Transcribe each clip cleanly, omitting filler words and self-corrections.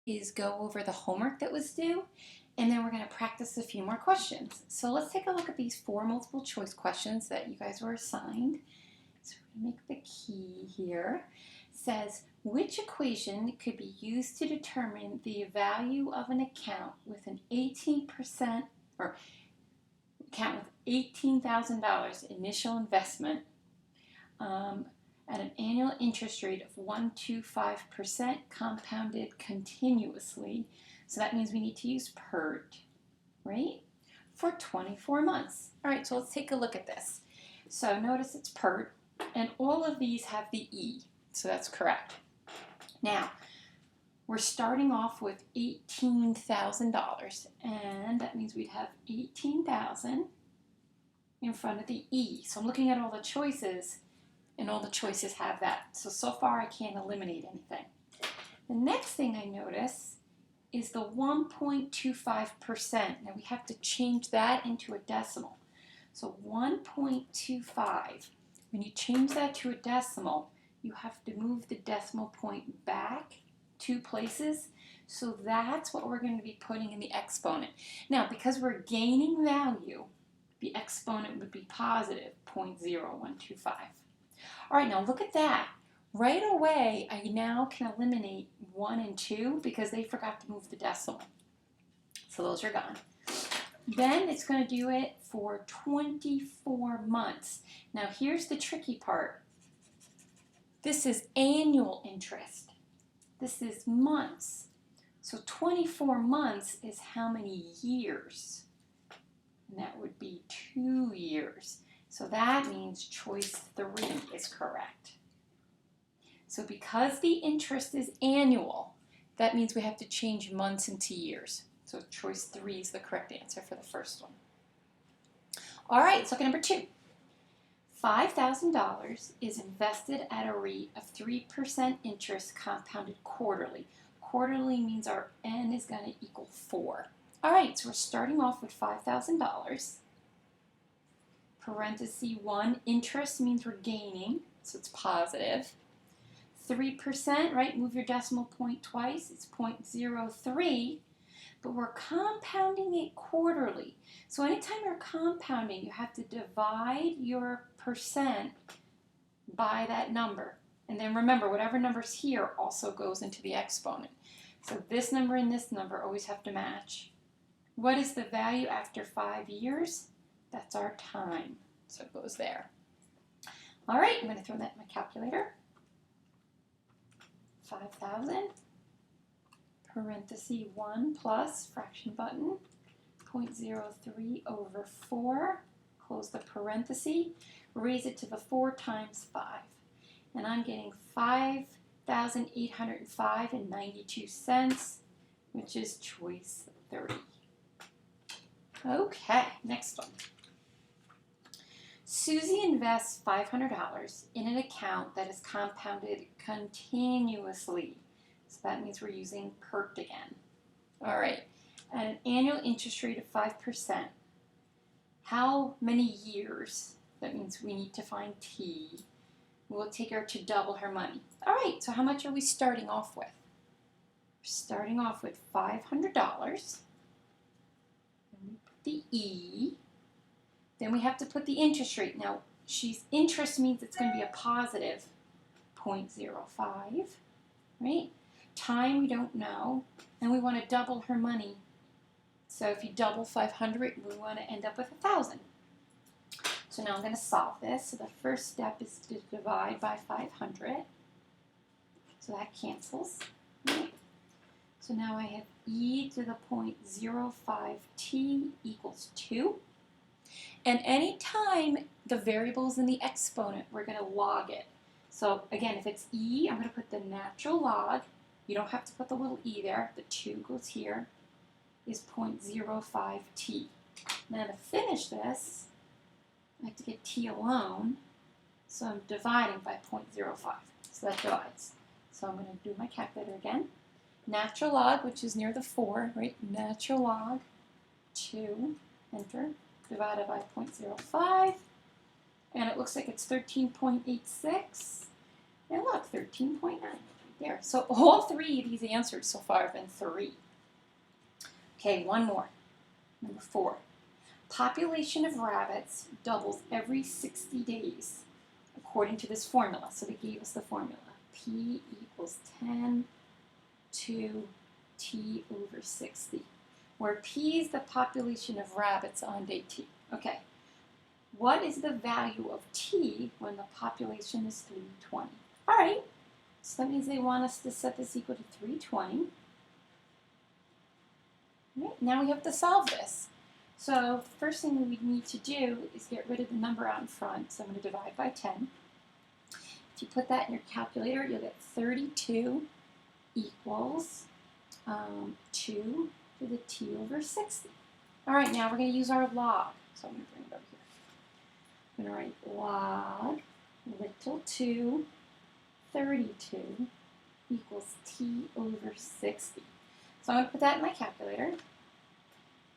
is go over the homework that was due, and then we're going to practice a few more questions. So let's take a look at these 4 multiple choice questions that you guys were assigned. So we're going to make the key here. It says, which equation could be used to determine the value of an account with an 18% or account with $18,000 initial investment at an annual interest rate of 125% compounded continuously. So that means we need to use PERT, right? For 24 months. All right, so let's take a look at this. So notice it's PERT, and all of these have the E, so that's correct. Now, we're starting off with $18,000, and that means we'd have 18,000 in front of the E. So I'm looking at all the choices, and all the choices have that. So far I can't eliminate anything. The next thing I notice is the 1.25%. Now we have to change that into a decimal. So 1.25. When you change that to a decimal, you have to move the decimal point back 2 places. So that's what we're going to be putting in the exponent. Now, because we're gaining value, the exponent would be positive 0.0125. All right, now look at that. Right away, I now can eliminate 1 and 2 because they forgot to move the decimal. So those are gone. Then it's going to do it for 24 months. Now here's the tricky part. This is annual interest. This is months. So 24 months is how many years? And that would be 2 years. So that means choice 3 is correct. So because the interest is annual, that means we have to change months into years. So choice 3 is the correct answer for the first one. All right, let's look at number 2. $5,000 is invested at a rate of 3% interest compounded quarterly. Quarterly means our N is going to equal 4. All right, so we're starting off with $5,000. Parenthesis 1, interest means we're gaining, so it's positive. 3%, right, move your decimal point twice, it's 0.03, but we're compounding it quarterly. So anytime you're compounding, you have to divide your percent by that number. And then remember, whatever number's here also goes into the exponent. So this number and this number always have to match. What is the value after 5 years? That's our time. So it goes there. All right, I'm going to throw that in my calculator. 5,000, parenthesis 1 plus, fraction button, 0.03 over 4, close the parenthesis, raise it to the 4 times 5. And I'm getting 5,805.92, which is choice 3. Okay, next one. Susie invests $500 in an account that is compounded continuously. So that means we're using PERT again. All right, at an annual interest rate of 5%. How many years? That means we need to find T. We'll take her to double her money. All right, so how much are we starting off with? We're starting off with $500. The E. Then we have to put the interest rate. Now, interest means it's going to be a positive 0.05, right? Time we don't know, and we want to double her money. So if you double 500, we want to end up with 1,000. So now I'm going to solve this. So the first step is to divide by 500. So that cancels, right? So now I have e to the 0.05t equals 2. And any time the variable is in the exponent, we're going to log it. So again, if it's e, I'm going to put the natural log. You don't have to put the little e there. The 2 goes here, is 0.05t. Now to finish this, I have to get t alone. So I'm dividing by 0.05. So that divides. So I'm going to do my calculator again. Natural log, which is near the 4, right? Natural log 2, enter, divided by 0.05. And it looks like it's 13.86. And look, 13.9. there. So all three of these answers so far have been 3. Okay, one more. Number 4. Population of rabbits doubles every 60 days, according to this formula. So they gave us the formula. P equals 10 to T over 60, where P is the population of rabbits on day T. Okay, what is the value of T when the population is 320? All right, so that means they want us to set this equal to 320. All right, now we have to solve this. So the first thing we need to do is get rid of the number out in front. So I'm going to divide by 10. If you put that in your calculator, you'll get 32 equals 2 to the T over 60. All right, now we're going to use our log. So I'm going to bring it over here. I'm going to write log little 2 32 equals T over 60. So I'm going to put that in my calculator.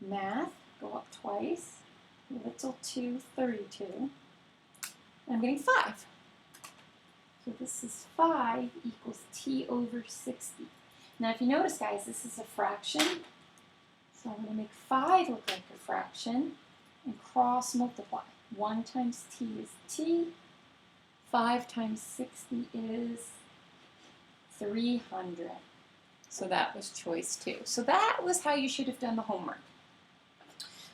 Math, go up twice. Little 2 32. And I'm getting 5. So this is 5 equals T over 60. Now if you notice, guys, this is a fraction. So I'm going to make 5 look like a fraction and cross multiply. 1 times T is T. 5 times 60 is 300. So that was choice 2. So that was how you should have done the homework.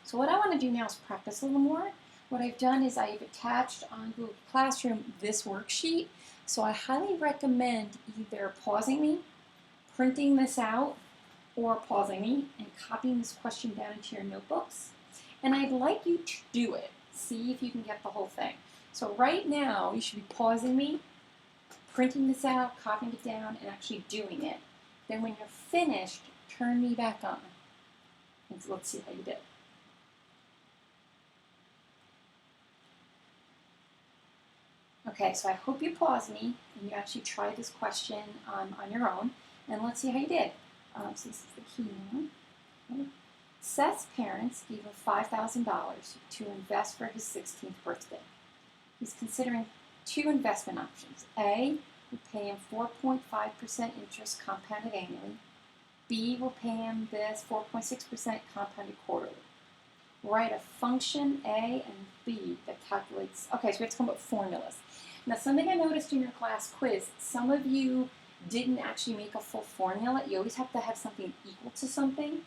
So what I want to do now is practice a little more. What I've done is I've attached on Google Classroom this worksheet. So I highly recommend either pausing me, printing this out, or pausing me and copying this question down into your notebooks. And I'd like you to do it. See if you can get the whole thing. So right now, you should be pausing me, printing this out, copying it down, and actually doing it. Then when you're finished, turn me back on. And so let's see how you did. Okay, so I hope you pause me and you actually try this question on your own, and let's see how you did. So this is the key now. Okay. Seth's parents gave him $5,000 to invest for his 16th birthday. He's considering 2 investment options. A will pay him 4.5% interest compounded annually. B will pay him this 4.6% compounded quarterly. Write a function A and B that calculates. Okay, so we have to come up with formulas. Now, something I noticed in your class quiz, some of you didn't actually make a full formula. You always have to have something equal to something.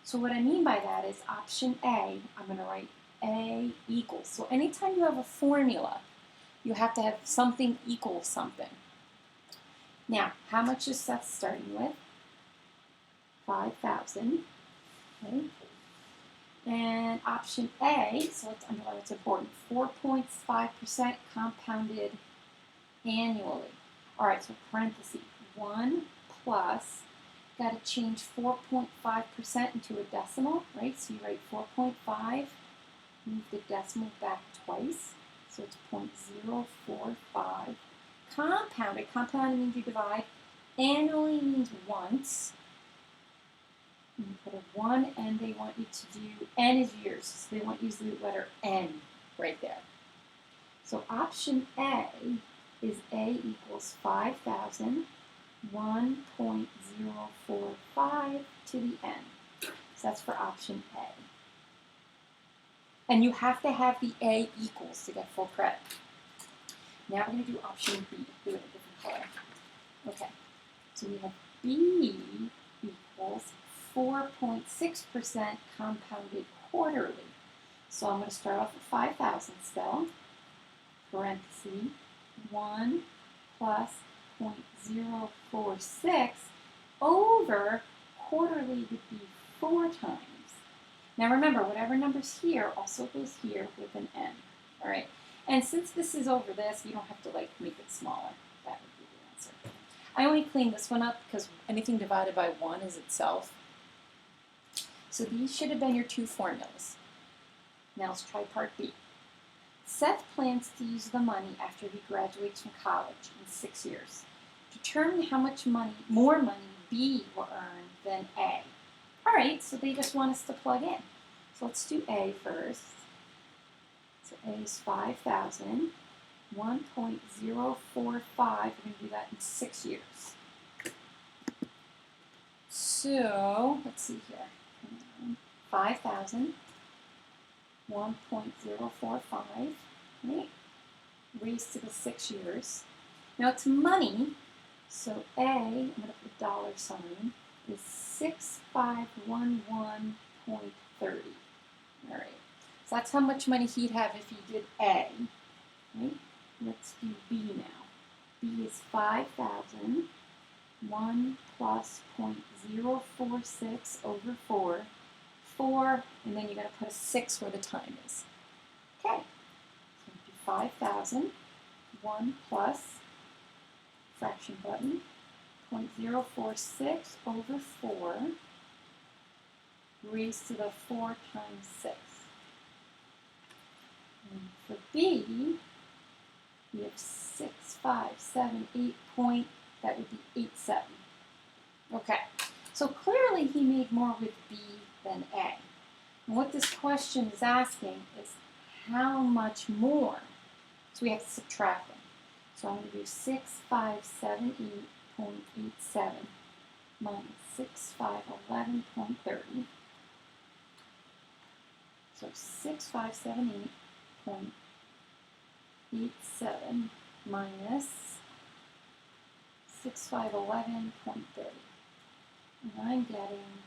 So what I mean by that is option A, I'm going to write A equals. So anytime you have a formula, you have to have something equal something. Now, how much is Seth starting with? 5,000. Okay. And option A, so let's underline what's important, 4.5% compounded annually. All right, so parentheses, 1 plus, got to change 4.5% into a decimal, right? So you write 4.5, move the decimal back twice, so it's 0.045. Compounded means you divide. Annually means once. You put a 1, and they want you to do, N is years, so they want you to use the letter N right there. So option A is A equals 5,000, 1.045 to the N. So that's for option A. And you have to have the A equals to get full credit. Now we're going to do option B. Do it a different color. Okay, so we have B equals 4.6% compounded quarterly. So I'm going to start off with 5,000 still, parenthesis, 1 plus 0.046 over quarterly would be 4 times. Now remember, whatever number's here also goes here with an N. All right, and since this is over this, you don't have to like make it smaller. That would be the answer. I only cleaned this one up because anything divided by 1 is itself. So these should have been your 2 formulas. Now let's try part B. Seth plans to use the money after he graduates from college in 6 years. Determine how much more money B will earn than A. All right, so they just want us to plug in. So let's do A first. So A is 5,000, 1.045. We're going to do that in 6 years. So, let's see here. 5,000, 1.045, right? Raised to the 6 years. Now it's money, so A, I'm going to put a dollar sign, is 6511.30. All right. So that's how much money he'd have if he did A. Right? Let's do B now. B is 5,000. 1 plus 0.046 over 4. 4, and then you're going to put a 6 where the time is. Okay. So do 5,000. 1 plus, fraction button, 0.046 over 4 raised to the 4 times 6. And for B, we have 6, 5, 7, 8 point, that would be 8, 7. Okay, so clearly he made more with B than A. And what this question is asking is how much more? So we have to subtract them. So I'm going to do 6578.87 minus 6511.30. So 6578.87 minus 6511.30. And I'm getting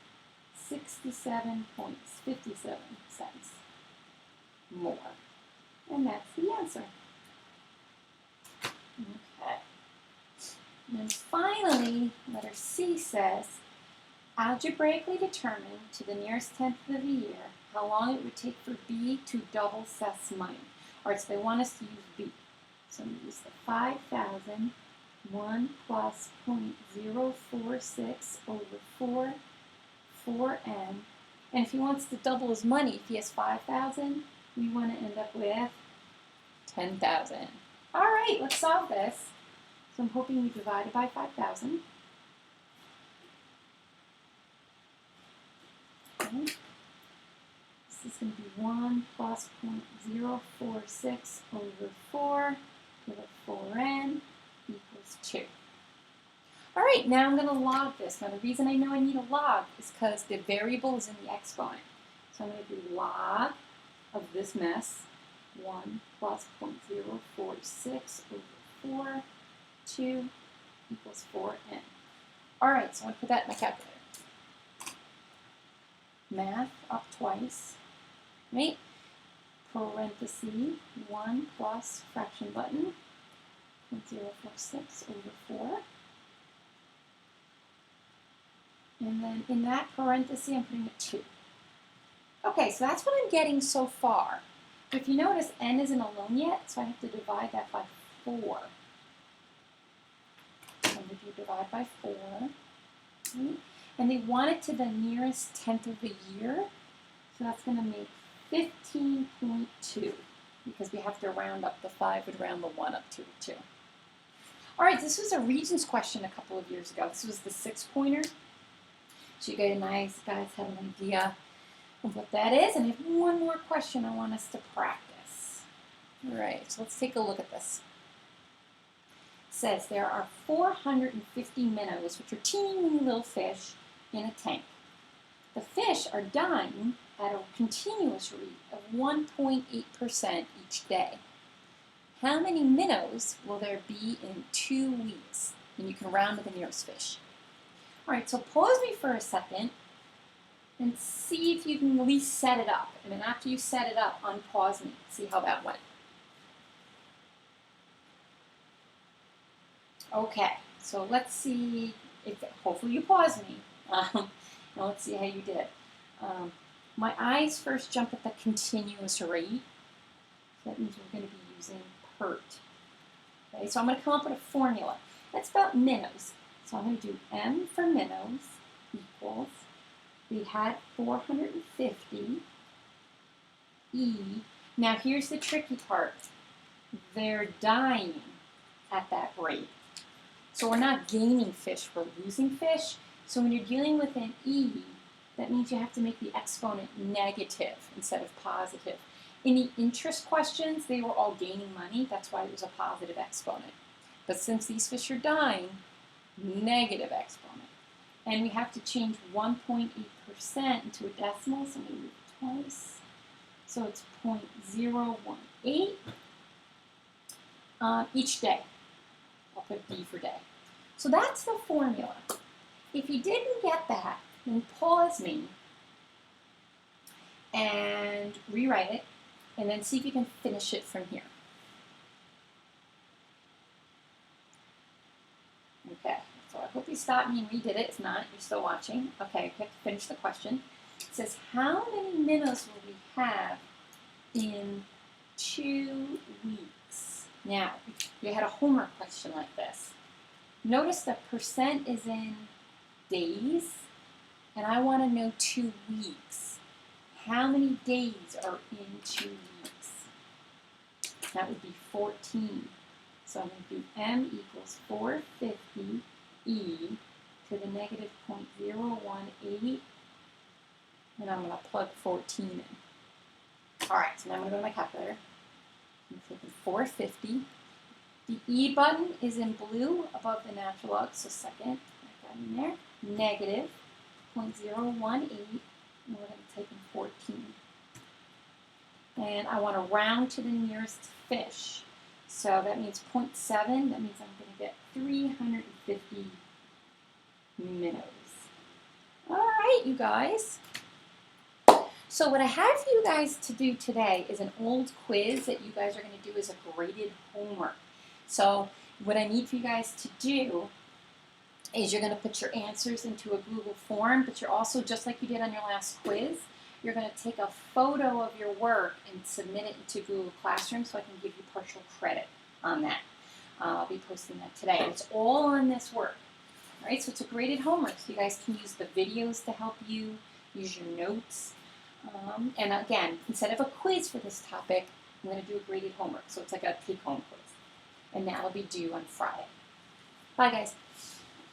67.57 cents more. And that's the answer. Okay. And then finally, letter C says, algebraically determine to the nearest tenth of a year how long it would take for B to double Seth's money. All right, so they want us to use B. So I'm going to use the 5,000, 1 plus 0.046 over 4, 4n. And if he wants to double his money, if he has 5,000, we want to end up with 10,000. All right, let's solve this. So I'm hoping we divide it by 5,000. Okay. This is going to be 1 plus 0.046 over 4 to the 4n equals 2. All right, now I'm going to log this. Now the reason I know I need a log is because the variable is in the exponent. So I'm going to do log of this mess. 1 plus 0.046 over 4, 2 equals 4n. All right, so I'm going to put that in my calculator. Math up twice, right? Parenthesis, 1 plus fraction button, 0.046 over 4. And then in that parenthesis, I'm putting a 2. Okay, so that's what I'm getting so far. If you notice, n isn't alone yet, so I have to divide that by 4. So I'm going to divide by 4. Right? And they want it to the nearest tenth of a year, so that's going to make 15.2, because we have to round up. The 5 would round the 1 up to a 2. All right, this was a Regents question a couple of years ago. This was the 6-pointer. So you guys have an idea of what that is. And I have one more question I want us to practice. All right, so let's take a look at this. It says there are 450 minnows, which are teeny little fish, in a tank. The fish are dying at a continuous rate of 1.8% each day. How many minnows will there be in 2 weeks? And you can round to the nearest fish. All right, so pause me for a second and see if you can at least set it up. And then after you set it up, unpause me. See how that went. Okay, so let's see if, hopefully you pause me. Now let's see how you did. My eyes first jump at the continuous rate. So that means we're going to be using PERT. Okay, so I'm going to come up with a formula. That's about minnows. So I'm going to do M for minnows equals, we had 450 E. Now here's the tricky part. They're dying at that rate. So we're not gaining fish, we're losing fish. So when you're dealing with an E, that means you have to make the exponent negative instead of positive. In the interest questions, they were all gaining money. That's why it was a positive exponent. But since these fish are dying, negative exponent. And we have to change 1.8% into a decimal, so I'm going to do it twice. So it's 0.018 each day. I'll put D for day. So that's the formula. If you didn't get that, then pause me and rewrite it, and then see if you can finish it from here. Okay, so I hope you stopped me and redid it. If not, you're still watching. Okay, we have to finish the question. It says, how many minnows will we have in 2 weeks? Now, you had a homework question like this. Notice the percent is in days, and I want to know 2 weeks. How many days are in 2 weeks? That would be 14. So I'm going to do m equals 450 e to the negative 0.018, and I'm going to plug 14 in. All right, so now I'm going to go to my calculator. I'm taking 450. The E button is in blue above the natural log, so second, I got in there, negative 0.018, and we're going to take in 14. And I want to round to the nearest fish. So that means 0.7, that means I'm going to get 350 minnows. All right, you guys. So what I have for you guys to do today is an old quiz that you guys are going to do as a graded homework. So what I need for you guys to do is you're going to put your answers into a Google form, but you're also, just like you did on your last quiz, you're going to take a photo of your work and submit it into Google Classroom so I can give you partial credit on that. I'll be posting that today. And it's all on this work. All right, so it's a graded homework. So you guys can use the videos to help you, use your notes. And again, instead of a quiz for this topic, I'm going to do a graded homework. So it's like a take-home quiz. And that'll be due on Friday. Bye, guys.